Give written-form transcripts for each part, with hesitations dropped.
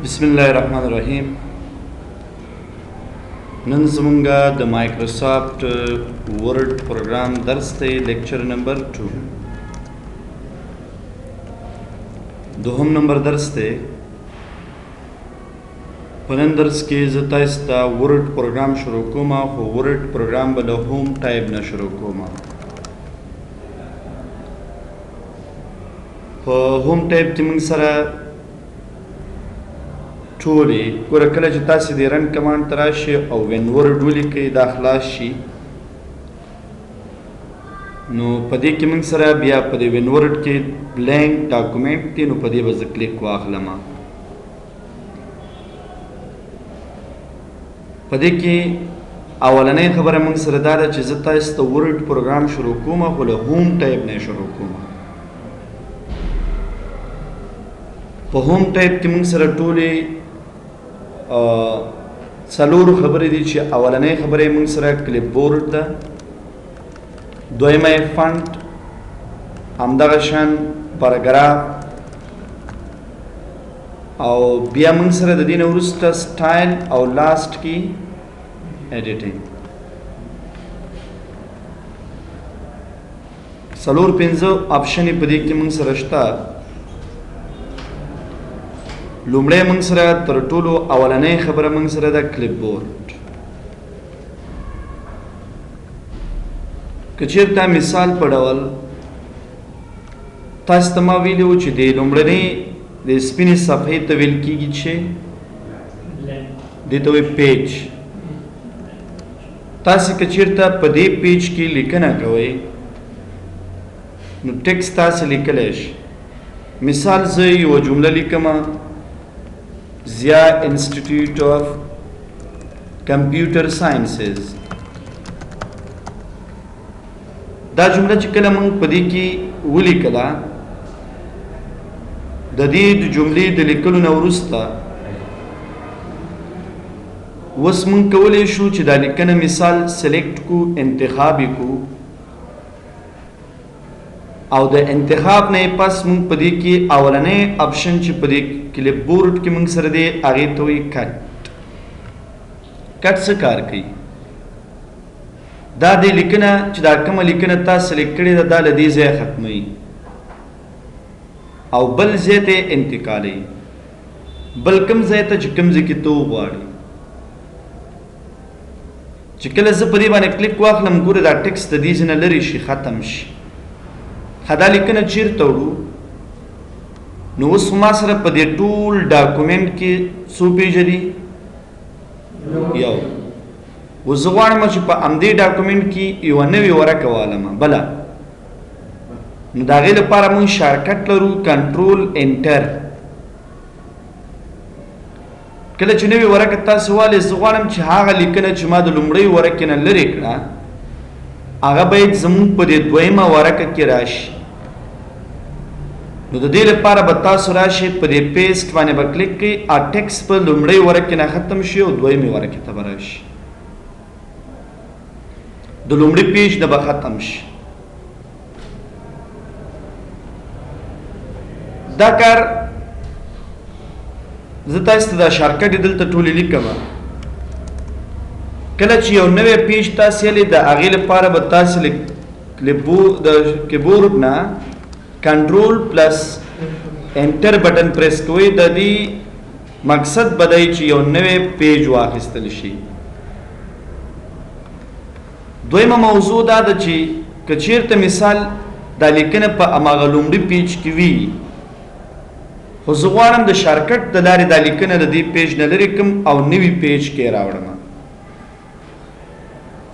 बिस्मिल्लाहिर्रहमानिर्रहीम। नन ज़मूंगा the Microsoft word programme दर्स ते लेक्चर नंबर 2 दोहम नंबर दर्स ते पनन दर्स के ज़ताइस्ता वर्ड प्रोग्राम शुरू कोमा हो वर्ड प्रोग्राम बला होम टाइप न शुरू कोमा हो होम टाइप तिमंग सरा ټولې ګوره کله چې تاسې د رن کمانډ ته راشئ او وین ورډ ولیکئ دا خلاص شي نو په دې کې موږ سره بیا په دې وین ورډ کې بلینک ډاکومنټ دی نو په دې به زه کلیک واخلم په دې کې اولنۍ خبره موږ سره دا ده چې زه تاسو ته ورډ پروګرام شروع کوم خو له هوم ټایپ نه شروع کوم په هوم ټایپ کې موږ سره ټولې څلور خبرې دي چې اولنۍ خبره موږ سره کلیپ بورډ ده دویمه فونټ همدغه شان پاراګراف او بیا موږ سره د دې نه وروسته سټایل او لاست کې ایډیټینګ څلور پنځه آپشن په دې کې موږ سره شته لومړی موږ سره تر ټولو اولنۍ خبره موږ سره ده کلیپ بورډ که چېرته مثال په ډول تاسو ته ما ویلي وو چې د لومړنۍ د سپینې صفحې ته ویل کېږي چې دې ته وایي پیج تاسې که چېرته په دې پیج کې لیکنه کوئ نو ټیکس تاسې لیکلی شئ مثال زه یوه جمله لیکمه ضیا انسټیټیوټ آف کمپیوټر ساینسز دا جمله چې کله موږ په دې کې ولیکله د دې د جملې د لیکلو نه وروسته اوس موږ کولی شو چې دا لیکنه مثال سلیکټ کو انتخاب کو او د انتخاب نه پس موږ په دې کې اولنۍ آپشن چې په دې کلیپ بورډ کې موږ سره دی هغې ته وایي کټ څه کار کوي دا د لیکنه چې دا کومه لیکنه تاسو سلیکټ کړې ده دا له دې ځایه ختموي او بل ځای ته انتقالوي بل کوم ځای ته چې کوم ځای کې ته وغواړې چې کله زه په دې باندې کلیک واخلم ګوره دا ټکس د دې ځای نه لرې شي ختم شي دا لیکنه چیرته وړو نو اوس ما سره په دې ټول ډاکومنټ کې څو پیجه دي یو اوس زه غواړم چې په همدې ډاکومنټ کې یوه نوې ورقه والمه بله نو د هغې لپاره موږ شارکټ لرو کنټرول انټر کله چې نوې ورقه تاسو والئ زه غواړم چې هغه لیکنه چې ما د لومړۍ ورقې نه لرې کړه هغه باید زموږ په دې دویمه ورقه کې راشي نو د دې لپاره به تاسو راشئ په دې پیسټ باندې به کلیک کړئ ټیکس په لومړۍ ورقې نه ختم شي او دویمې ورقې ته به راشي د لومړي پیج نه به ختم شي دا کار زه تاسو ته دا شارکټ دلته ټولې لیکم کله چې یو نوی پیج تاسو یې د هغې لپاره به تاسو د کیبورډ نه کنټرول پلس انټر بټن پریس کوئ د دې مقصد به دی چې یو نوی پیج واخیستل شي دویمه موضوع دا ده چې که چېرته مثال دا لیکنه په هماغه لومړي پیج کې وي خو زه غواړم د شارکټ د لارې دا لیکنه د دې پیج نه لرې کړم او نوي پیج کې راوړم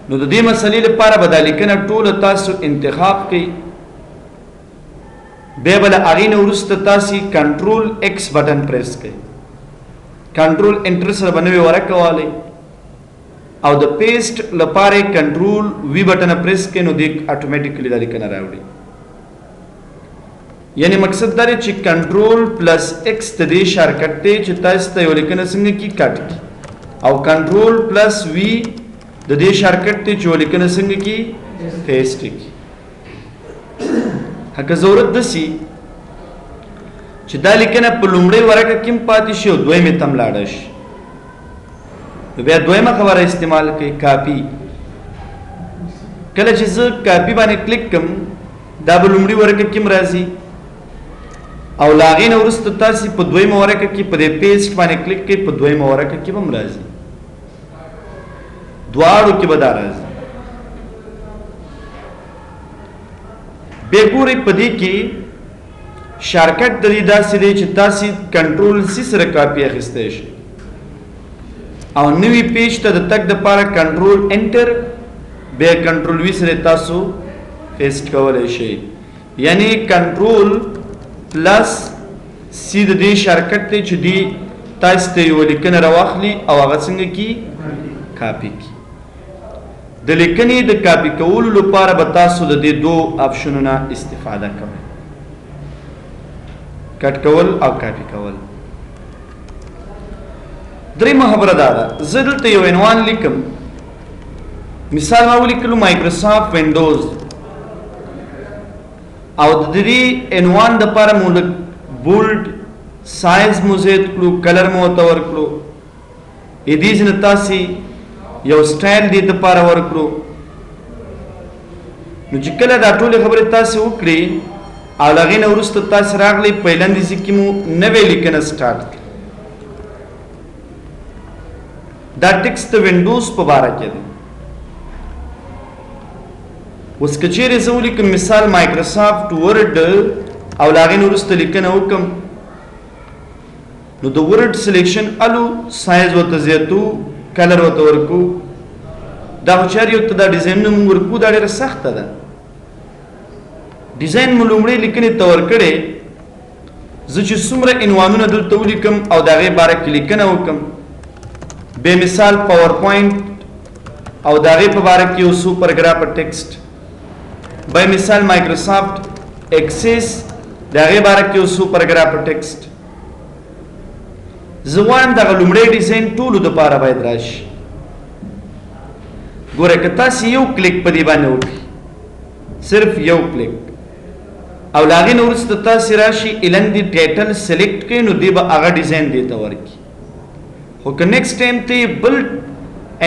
نو د دې مسلې لپاره به دا لیکنه ټوله تاسو انتخاب کړئ بیا به له هغې نه وروسته تاسې کنټرول ایکس بټن پریس کړئ کنټرول انټر سره به نوې ورقه والئ او د پیسټ لپاره کنټرول وی بټن پریس کړئ نو دې اټومیټیکلی دا لیکنه راوړي یعنی مقصد دا دی چې کنټرول پلس ایکس د دې شارکټ دی چې تاسو ته یو لیکنه څنګه کې کټ کړي او کنټرول پلس وی د دې شارکټ دی چې یو لیکنه څنګه کې پیسټ کړي هکه ضرورت دسی چې دا لیکنه په لومړۍ ورقه کې پاتې شي او دویمه تم لاړ شي نو بیا دویمه خبره استعمال کوي کاپی کله چې زه کاپی باندې کلیک کوم دا به لومړۍ ورقه کې راځي او لاغې نه وروسته تاسو په دویمه ورقه کې په دې پیسټ باندې کلیک کوئ په دویمه ورقه کې هم راځي دواړو کې به دا راځي بیا ګورئ په دې کې شارکټ د دې داسې دی چې تاسو کنټرول سی سره کاپی اخیستی شئ او نوی پیج ته د تګ دپاره کنټرول انټر بیا کنټرول وی سره تاسو پیسټ کولی شئ یعنی کنټرول پلس سی د دې شارکټ دی چې دی تاسو ته یوه لیکنه راواخلي او هغه څنګه کی کاپی کی د لیکنې د کاپی کولو لپاره به تاسو د دې دوه آپشنونو استفاده کوئ کټ کول او کاپی کول درېیمه خبره دا ده زه دلته یو عنوان لیکم مثال ما ولیکلو مایکروسافټ وینډوز او د دې عنوان دپاره مو لږ بولډ سایز مو زیات کړو کلر مو ورته ورکړو دې ځینې تاسې یو سټایل دې دپاره ورکړو نو چې کله دا ټولې خبرې تاسې وکړې او له هغې نه وروسته تاسې راغلی په لندیزي کې مو نوې لیکنه سټارټ کړه دا ټکس د وینډوز په باره کې دی اوس که چیرې زه ولیکم مثال مایکروسافټ ورډ او له هغې نه وروسته لیکنه وکړم نو د ورډ سلیکشن الو سایز ورته زیاتو کلر ورته ورکو دا خو چې هر یو ته دا ډیزاینونه مونږ ورکو دا ډېره سخته ده ډیزاین مو لومړی لیکنې ته ورکړې زه چې څومره عنوانونه دلته ولیکم او د هغې باره کې لیکنه وکړم بې مثال پاور پوینټ او د هغې په باره کې یو څو پراګرافه ټیکسټ بې مثال مایکروسافټ ایکسس د هغې باره کې یو څو پراګرافه ټیکسټ زه غواړم دغه لومړی ډیزاین ټولو دپاره باید راشي ګوره که تاسې یو کلیک په دې باندې وکړئ صرف یو کلیک او له هغې نه وروسته تاسې راشي لاندې ټایټل سلیکټ کړئ نو دی به هغه ډیزاین دې ته ورکړي خو که نیکسټ ټایم ته یې بل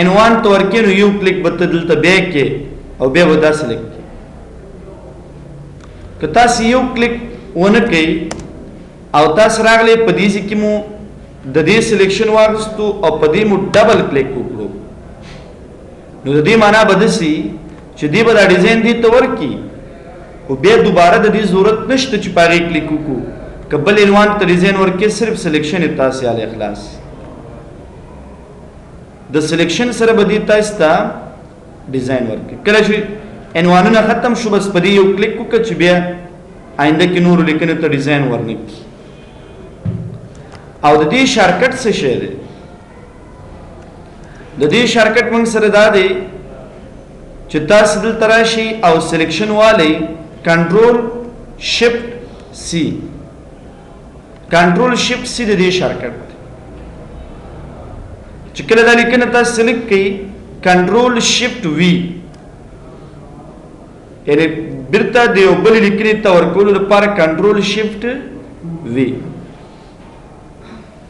عنوان ته ورکړې نو یو کلیک به ته دلته بیا کړې او بیا به دا سلیکټ کړې که تاسې یو کلیک ونه کوئ او تاسې راغلی په دې ځای کې مو د دې سلیکشن واخیستو او په دې مو ډبل کلیک وکړو نو د دې معنا به داسې چې دې به دا ډیزاین دې ته ورکړي خو بیا دوباره د دې ضرورت نشته چې په هغې کلیک وکړو که بل عنوان ته ډیزاین ورکړې صرف سلیکشن یې تاسې الی خلاص د سلیکشن سره به دې تاسې ته ډیزاین ورکړي کله چې عنوانونه ختم شو بس په دې یو کلیک وکړه چې بیا آینده کې نورو لیکنو ته ډیزاین ورنکړي او د دې شارکټ څه شی دی د دې شارکټ موږ سره دا دی چې تاسو دلته راشئ او سلیکشن والی کنټرول شفټ سی کنټرول شفټ سی د دې شارکټ چې کله دا لیکنه تاسو سلیکټ کړئ کنټرول شفټ وی یعنې بیرته د یو بلې لیکنې ته ورکولو لپاره کنټرول شفټ وی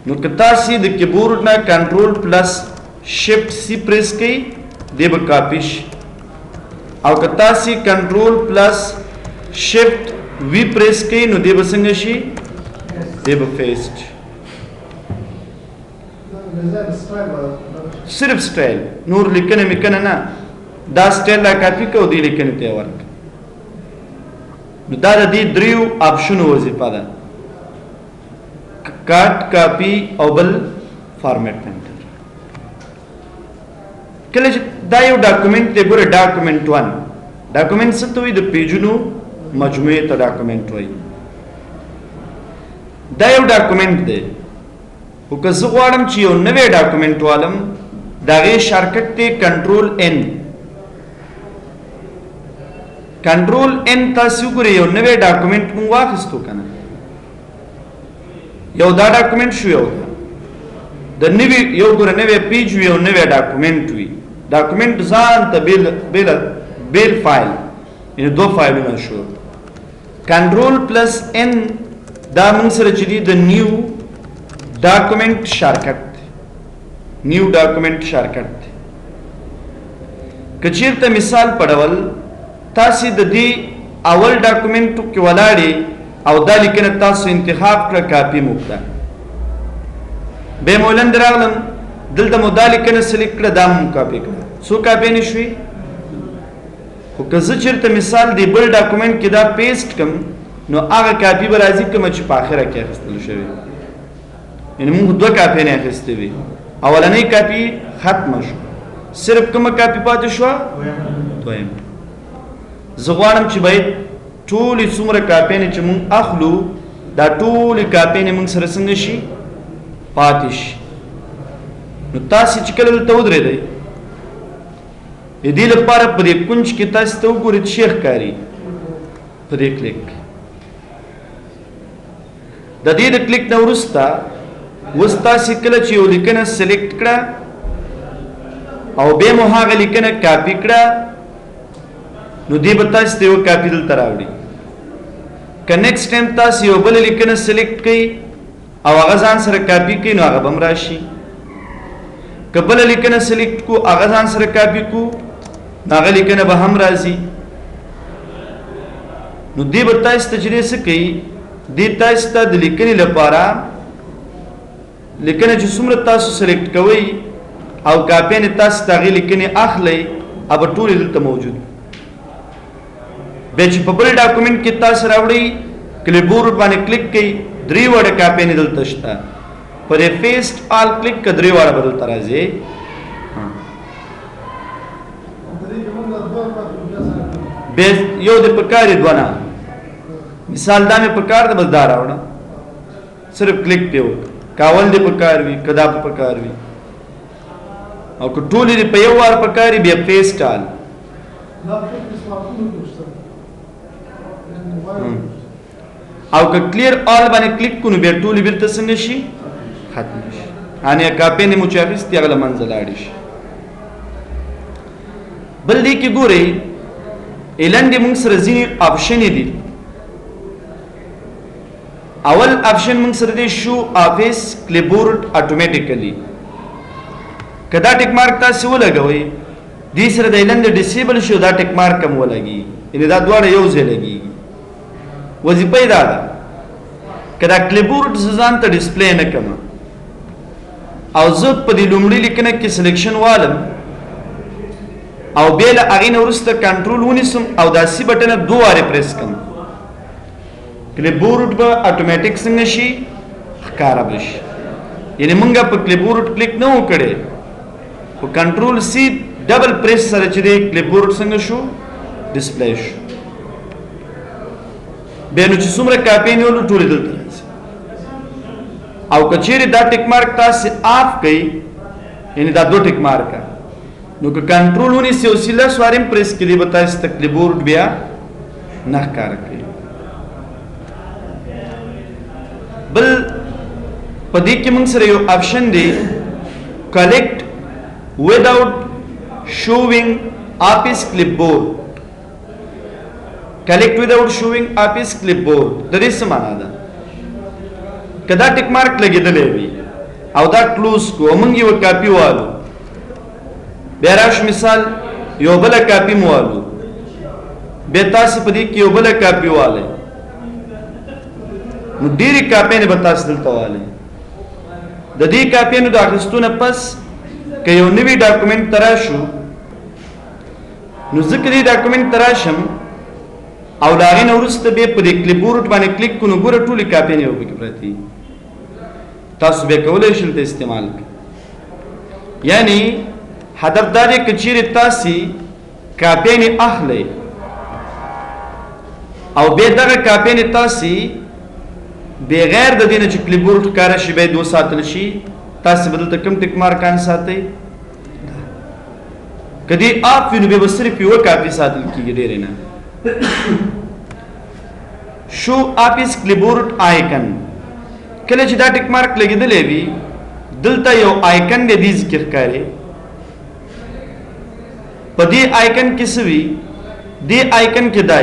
نو که تاسې د کیبورډ نه کنټرول پلس شفټ سی پریس کړئ دی به کاپی شي او که تاسې کنټرول پلس شفټ وی پریس کړئ نو دی به څنګه شي دی به پیسټ صرف سټایل نور لیکنه میکنه نه دا سټایل را کاپی کو دی لیکنه ته ورک نو دا د دې دریو آپشنو وظیفه ده کټ کاپی او بل فارمیټ پینټر کله چې دا یو ډاکومنټ دی ګوره ډاکومنټ 1 ډاکومنټ څه ته وایي د پیجونو مجموعې ته ډاکومنټ وایي دا یو ډاکومنټ دی خو که زه غواړم چې یو نوی ډاکومنټ والم د هغې شارکټ دی کنټرول ان کنټرول ان تاسې وګورئ یو نوی ډاکومنټ مونږ واخیستو که نه یو دا ډاکومنټ شو یو د نوی یو ګوره نوی پیج وي یو نوی ډاکومنټ وي ډاکومنټ ځان ته بیل فایل یعنې دو فایلونه شو کنټرول پلس ان دا موږ سره چې دی د نیو ډاکومنٹ شارکټ دی نیو ډاکومنٹ شارکټ دی که چیرته مثال پړول تاسو د دې اول ډاکومنټ کې ولاړې او دا لیکنه تاسو انتخاب کړه کاپی موکړه به مولن دراغلم دلته مو دا لیکنه سلیکټ کړه دا مو کاپی کړه سو کاپی نشوي خو که زه چیرته مثال دی بل ډاکومنټ کې دا پیسټ کم نو هغه کاپی به راځي کوم چې په اخره کې اخیستل شوی یعنی موږ دوه کاپی نه اخیستې وي اولنۍ کاپی ختمه شو صرف کومه کاپی پاتې شو دویم زه غواړم چې باید ټولې څومره کاپی نه چې موږ اخلو دا ټولې کاپی نه موږ سره څنګه شي پاتې شي نو تاسو چې کله دلته ودرېدئ د دې لپاره په دې کونج کې تاسو ته وګورئ چې شیخ کاری په دې کلیک د دې د کلیک نه وروسته اوس تاسو کله چې یو لیکنه سلیکټ کړه او بیا مو هغه لیکنه کاپی کړه نو دې به تاسو ته یو کاپی دلته راوړي که نیکسټ ټایم تاسو یو بل لیکنه سلیکټ کړئ او هغه ځان سره کاپی کړئ نو هغه به هم راشي که بله لیکنه سلیکټ کو هغه ځان سره کاپی کو نو هغه لیکنه به هم راځي نو دې به تاسو ته چې څه کوي دې تاسو ته د لیکنې لپاره لیکنه چې څومره تاسو سلیکټ کوئ او کاپی نه تاسو ته هغې لیکنې اخلئ هغه ټولې دلته موجود بیا چې په بل ډاکومنټ کې تاسو راوړئ کلیبورډ باندې کلیک کوئ درې واړه کاپی نه دلته شته پر پیسټ آل کلیک که درې واړه به دلته راځي بیا یو د پکار یې دوه نه مثال دا مې پکار ده بس دا راوړه صرف کلیک پې وکړه کاول دې پکار وي که دا په پکار وي او که ټولې دې په یو وار پکار وي بیا پیسټ آل او که کلیر آل باندې کلیک کو نو بیا ټولې بیرته څنګه شي ختم شي یعنې کاپی نه مو چې اخیستې هغه له منځه لاړې شي بل دې کې ګورئ لاندې موږ سره ځینې آپشنې دي اول آپشن موږ سره دی شو آفیس کلیبورډ اټومیټیکلی که دا ټیک مارک تاسو ولګوئ دې سره د لاندې ډیسیبل شو دا ټیک مارک هم ولګي یعنې دا دواړه یو ځای لګېږي وظیفه یې دا ده که دا کلیبورډ زه ځان ته ډسپلی نه کړم او زه په دې لومړي لیکنه کې سلیکشن والم او بیا له هغې نه وروسته کنټرول ونیسم او دا سی بټنه دوه وارې پریس کړم کلیبورډ به اټومیټیک څنګه شي ښکاره به شي یعنې موږ په کلیبورډ کلیک نه و کړی په کنټرول سی ډبل پریس سره چې دی کلیبورډ څنګه شو ډسپلی شو بیا نو چې څومره کاپی نیولو ټولې دلته راځي او که چیرې دا ټیک مارک تاسې آف کوئ یعنې دا دو ټیک مارکه نو که کنټرول ونیسئ او سی لس وارې هم پریس کړي به تاسې ته کلیبورډ بیا نه ښکاره کوي بل په دې کې موږ سره یو آپشن دی کلیکټ without showing office clipboard collect without showing office clipboard د دې څه معنا ده که دا ټیک مارک لګېدلی وي او دا کلوز کو موږ یو کاپی والو بیا راشو مثال یو بله کاپی مو والو بیا تاسو په دې کې یو بله کاپی والی نو ډېرې کاپی نه به تاسو دلته والی د دې کاپیانو د اخیستو نه پس که یو نوی ډاکومنټ ته راشو نو زه که دې ډاکومنټ ته راشم او له هغې نه وروسته بیا په دې کلیبورډ باندې کلیک کړو نو ګوره ټولې کاپیانې یو پکې پرتې تاسو بیا کولی شئ دلته استعمال کړئ یعنې هدف دا دی که چیرې تاسې کاپیانې اخلئ او بیا دغه کاپیانې تاسې بغیر د دې نه چې کلیبورډ ښکاره شي باید وساتل شي تاسې به دلته کوم ټیک مارکان ساتئ که دې آف وي نو بیا به صرف یوه کاپي ساتل کېږي ډېرې نه شو آفیس کلیبورډ آیکن کله چې دا ټیک مارک لګېدلی وي دلته یو آیکن دی دې ځای کې ښکاري په دې آیکن کې څه وي دې آیکن کې دا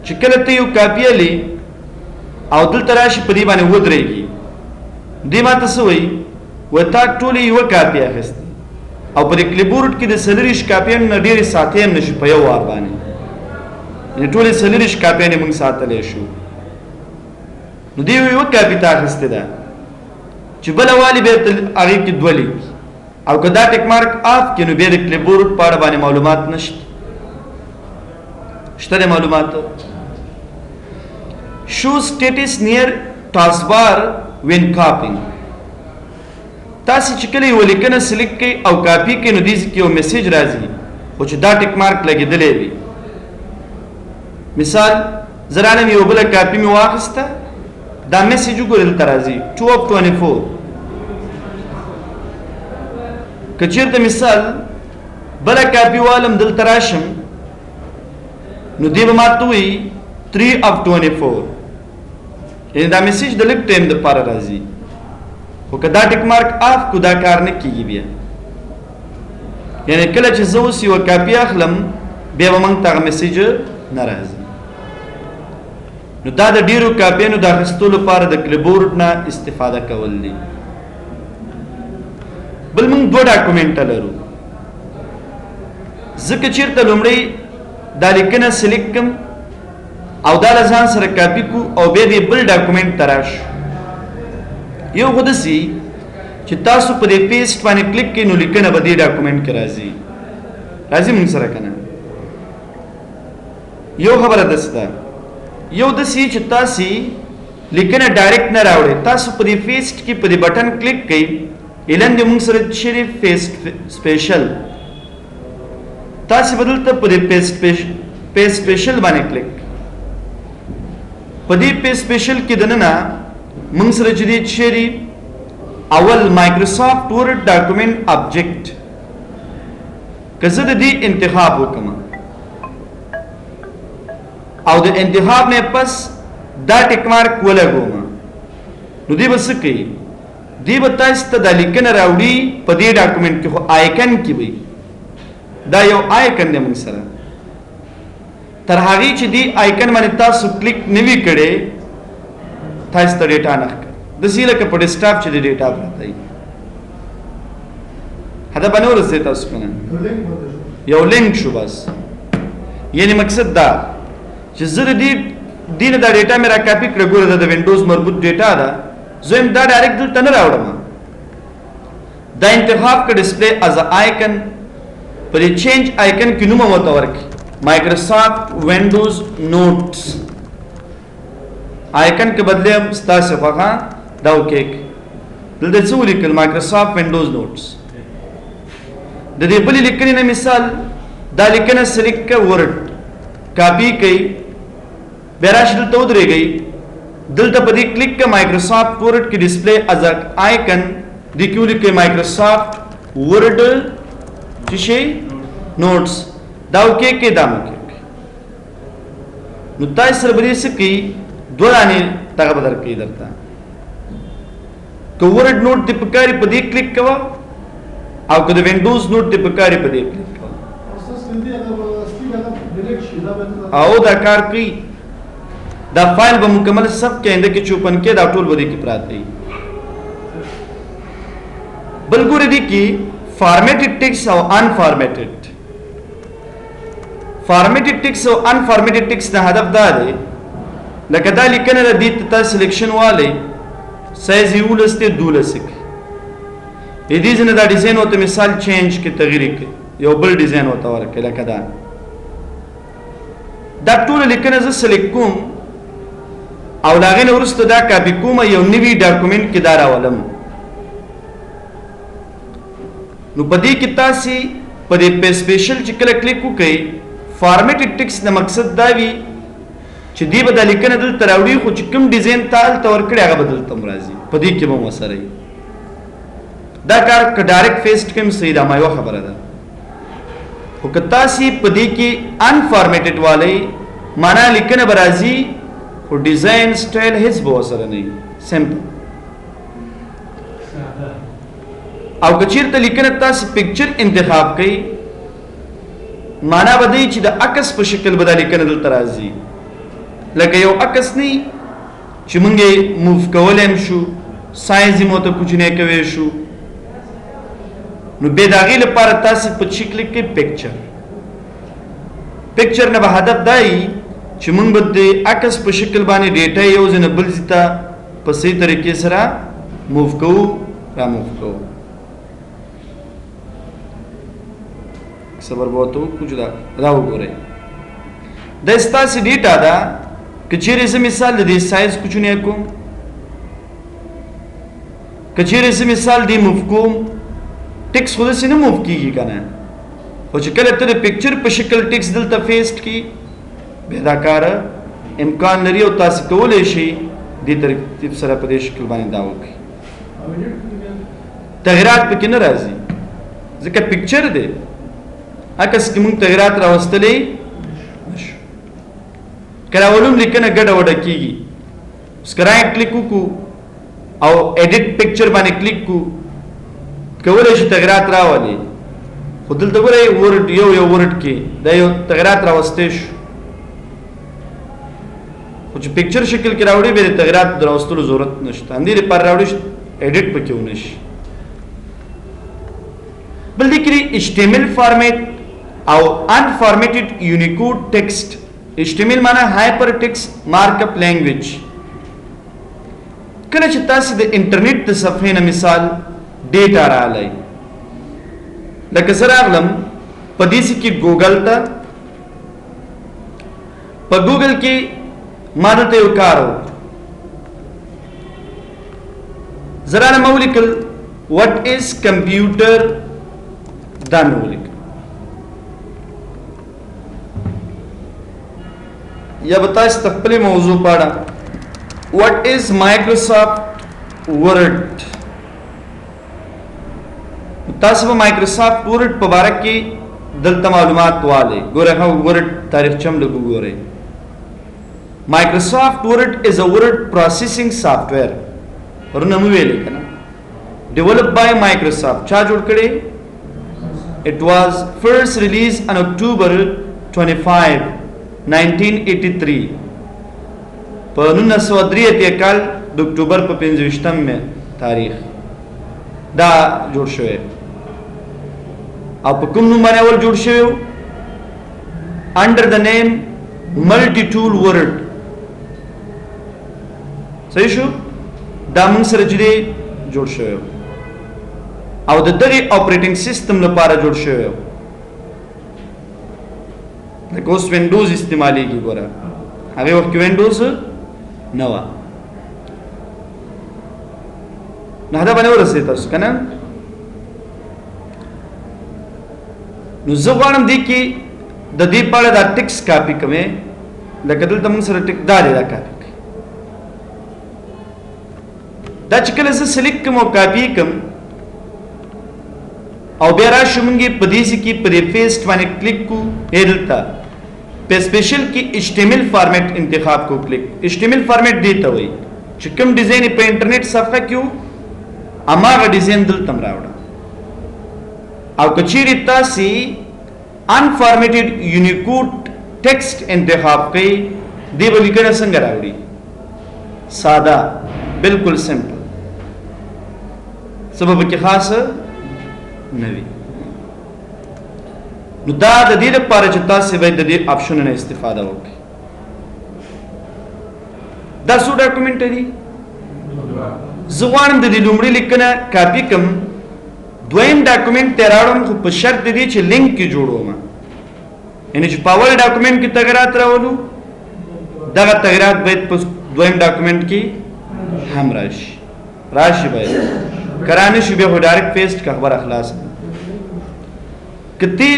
چې کله ته یو کاپي الی او دلته راشي په دې باندې ودرېږي دې ماته څه وایي تا ټولې یوه کاپي اخیستې او په دې کلیبورډ کې د 40 کاپیانو نه ډېرې ساتې هم نشو په یو وار باندې یعنې ټولې 40 کاپیانې موږ ساتلی شو نو دې یوه کاپي ته اخیستې ده چې بله والي بیا هغې کې دوه لیکي او که دا ټیک مارک آف کړي نو بیا د کلیبورډ په اړه باندې معلومات نشته شته د معلومات شو سټیټس نیر ټاسکبار وین کاپینګ تاسې چې کله یوه لیکنه سلیکټ کوئ او کاپي کوئ نو دې کې یو میسیج راځي خو چې دا ټیک مارک لګېدلی وي مثال زه رالم یوه بله کاپي مې واخیسته دا میسیج وګورئ دلته راځي 2 of 24 که چېرته مثال بله کاپي والم دلته راشم نو دې به ماته وایي 3 of 24 یعنې دا میسیج د لږ ټایم دپاره راځي خو که دا ټیک مارک آف کو دا کار نه کېږي بیا یعنې کله چې زه اوس یوه کاپي اخلم بیا به موږ ته هغه میسیج نه راځي نو دا د ډېرو کاپیانو د اخیستو لپاره د کلیبورډ نه استفاده کول دي بل موږ دوه ډاکومنټه لرو ځکه چېرته لومړی دا لیکنه سلیکټ کړم او دا له ځان سره کاپي کو او بیا دې بل ډاکومنټ ته راشو یو خو داسې چې تاسو په دې پیسټ باندې کلیک کړئ نو لیکنه به دې ډاکومنټ کې راځي موږ سره که نه یو خبره داسې ده یو داسې چې تاسې لیکنه ډایرکټ نه راوړئ تاسو په دې پیسټ کې په دې بټن کلیک کړئ اعلان دې موږ سره شری پیسټ سپیشل تاسې به دلته په دې پیسټ سپیشل باندې کلیک په دې پیسټ سپیشل کې دننه موږ سره چې دی چیرې اول مایکروسافټ ورډ ډاکومنټ ابجیکټ که زه د دې انتخاب وکړم او د انتخاب نه پس دا ټیک مارک ولګوم نو دې به څه کوي دې به تاسو ته دا لیکنه راوړي په دې ډاکومنټ کې خو آیکن کې وي دا یو آیکن دی موږ سره تر هغې چې دې آیکن باندې تاسو کلیک نه وي کړی تاسو ته ډیټا نه ښکاري داسې لکه په ډیسکټاپ چې د ډیټا پراته وي هدف باندې ورسېد تاسو که نه یو لینک شو بس یعنې مقصد دا چې زه د دې نه دا ډیټا مې را کاپي کړه ګوره دا د وینډوز مربوط ډیټا ده زه یم دا ډایرکټ دلته نه راوړم دا انتخاب کړه ډسپلی از آیکن په دې چینج آیکن کې نوم ورته ورکړي مایکروسافټ وینډوز نوټس آیکن کې بدلې ستاسو خوښه دا وکړئ دلته څه ولیکل مایکروسافټ وینډوز نوټس د دې بلې لیکنې نه مثال دا لیکنه سلیکټ کړه ورډ کاپي کړئ بیا راشي دلته ودرېږئ دلته په دې کلیک کړه مایکروسافټ ورډ کې ډسپلی از آیکن دې کې ولیکئ مایکروسافټ ورډ چې شي نوټس دا وکړئ دا مو وکړئ نو تاسو سره به دې څه کوي دوه دانې دغه به درکوي درته که ورډ نوټ دې پکاري په دې کلیک کوه او که د وینډوز نوټ دې پکاري په دې کلیک کوه او دا کار کوي دا فایل به مکمل سب کې انده کې چوپن کې دا ټول به دې کې پراته وي بل ګوره دې کې فارمیټډ ټیکس او انفارمیټډ فارمیټډ ټیکس او انفارمیټډ ټیکس د هدف دا دی لکه دا لیکنه د دې ته سلیکشن والی سایز 11 ته 12 کې دې ځنه دا ډیزاین وته مثال چینج کې تغییر کې یو بل ډیزاین وته ورکړه لکه دا ټول لیکنه زه سلیکټ کوم او لاغې نه وروسته دا کاپي کوم یو نوی ډاکومنټ کې دا راولم نو په دې کې تاسو په دې سپیشل چې کله کلیک وکړئ فارمیټډ ټیکس د مقصد دا وي چې دی به دا لیکنه دلته راوړي خو چې کوم ډیزاین ته هلته ورکړي هغه به دلته هم راځي په دې کې به مو سره وي دا کار که ډایرکټ پیسټ کوم صحیح ده ما یوه خبره ده خو که تاسې په دې کې انفارمیټډ والی معنا لیکنه به راځي خو ډیزاین سټایل هیڅ به ورسره نه وي سمپل او که چېرته لیکنه تاسې پکچر انتخاب کوئ معنا به دی چې د عکس په شکل به دا لیکنه دلته راځي لکه یو عکس نه چې موږ یې موف کولی هم شو، سایز یې مو ته کوچنی کوی شو. نو بیا د هغې لپاره تاسې په چې کلیک کې پکچر نه به هدف دا وي چې موږ به د عکس په شکل باندې ډیټا یو ځای نه بل ځای ته په صحیح طریقې سره موف کوو را موف کوو. صبر به ورته وکړو چې دا وګورئ، دا ستاسې ډیټا ده. که چیرې زه مثال د دې سایز کوچنی کوم، که چیرې زه مثال دې موف کوم، ټکس خو داسې نه موف کېږي که نه، خو چې کله ته د پکچر په شکل ټکس دلته پیسټ کړي بیا دا کار امکان لري او تاسې کولی شئ دې ترتیب سره په دې شکل باندې دا وکړئ. تغیرات پکې نه راځي ځکه پکچر دی، عکس کې موږ تغیرات راوستلی نشو. که راولم لیکنه ګډه وډه کېږي، اوس که رایټ کلیک وکړو او ایډیټ پکچر باندې کلیک کړو کولی شي تغیرات راولي، خو دلته ګورئ ورډ یو ورډ کې دا یو تغیرات راوستی شو، خو چې پکچر شکل کې راوړي بیا د تغیرات د راوستلو ضرورت نشته، همدې لپاره راوړي ایډیټ پکې ونه شي. بل دې کې HTML فارمیټ او انفارمیټډ یونیکوډ ټیکسټ. HTML معنی هایپر ټیکسټ مارک اپ لینګویج. کله چې تاسو د انټرنیټ د صفحې نه مثال ډیټا راغلی، لکه زه راغلم په دې کې ګوګل ته، په ګوګل کې ما دلته یو کار وکړ، زه رانه مې ولیکل وټ از کمپیوټر، دا مې ولیکل. یا به تاسو ته خپلې موضوع په اړه وټ از مایکروسافټ ورډ، تاسو په مایکروسافټ ورډ په باره کې دلته معلومات والئ. ګورئ ښه ورډ تاریخچه هم لږ وګورئ. مایکروسافټ ورډ از ا ورډ پروسیسنګ سافټویر، ورنه مو ویلې که نه، ډیولپ بای مایکروسافټ. چا جوړ کړی؟ It was first released on October 25, 1983. په 1983 کال د اکتوبر په 25 تاریخ دا جوړ شوی. او په کوم نوم باندې اول جوړ شوی؟ انډر د نیم ملټي ټول ورډ. صحیح شو؟ دا موږ سره چې دی جوړ شوی او د دغه اپریټینګ سیستم لپاره جوړ شوی. لکه اوس وینډوز استعمالیږي، ګوره هغې وخت کې وینډوز نه وه. نو هدا باندې ورسېد تاسو که نه؟ نو زه غواړم دې کې د دې په اړه دا ټکس کاپي کومې، لکه دلته موږ سره ټک دا دی، دا کاپي کوي. دا چې کله زه سلیکټ کوم او کاپي کوم او بیا راشو موږ په دې کې په دې پیسټ باندې کلیک کوو، دلته په سپیشل کې HTML فارمیټ انتخاب کو کلیک. HTML فارمیټ دی ته وایي چې کوم ډیزاین په انټرنیټ صفحه کې وو هماغه ډیزاین دلته هم راوړه. او که چیرې تاسې انفارمیټډ یونیکوډ ټیکسټ انتخاب کړئ دی به لیکنه څنګه راوړي؟ ساده، بالکل سمپل، سبب کې خاص نه وي. نو دا د دې لپاره چې تاسې باید د دې آپشن نه استفاده وکړئ. دا څو ډاکومنټ دي؟ زه غواړم د دې لومړي لیکنه کاپي کړم، دویم ډاکومنټ ته راوړم، خو په شرط دی چې لینک کې جوړوم، یعنې چې په اول ډاکومنټ کې تغیرات راولو دغه تغیرات باید په دویم ډاکومنټ کې هم راشي باید کرانه شي، بیا خو ډایرکټ پیسټ کا خبره خلاص. کتی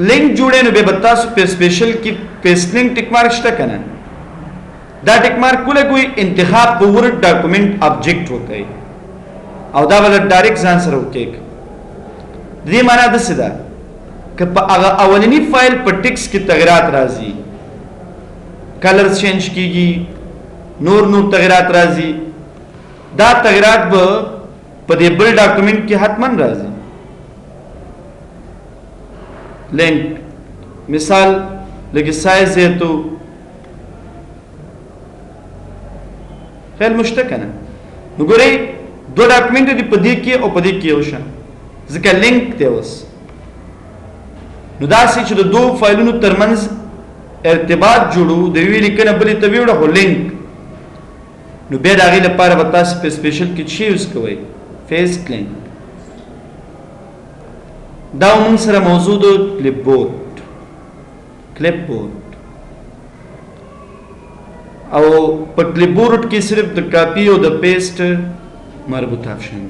لینک جوړې نو به تاسو په سپیشل کې پیسټ لینک ټیک مارک شته که نه؟ دا ټیک مارک کوئی انتخاب په ورډ ډاکومنټ آبجیکټ وکړئ او دا بل ډایرکټ ځان سره وکړئ. د دې معنا داسې ده که په هغه اولنی فایل په ټیکس کې تغیرات راځي، کلر چینج کیږي، نور تغیرات راځي، دا تغیرات به په دې بل ډاکومنټ کې حتما راځي. لینک مثال لکه سایز ہے تو خیال مشته کنه. نو ګورئ دوه ډاکومنټ دي په دې کې او په دې کې یو شان ځکه لینک دی اوس. نو داسې چې د دوه فایلونو ترمنځ ارتباط جوړو د یوې لیکنه بلې ته ویوړه خو لینک، نو بیا د هغې لپاره به تاسې په سپیشل کې څه یوز کوئ؟ فیسټ لینک. دا موږ سره موضوع د کلپ بورډ او په کلپ بورډ کې صرف د کاپی او د پیسټ مربوط آپشن.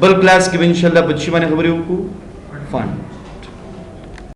بل کلاس کې به انشاءالله په چی باندې خبرې وکړو؟ فان.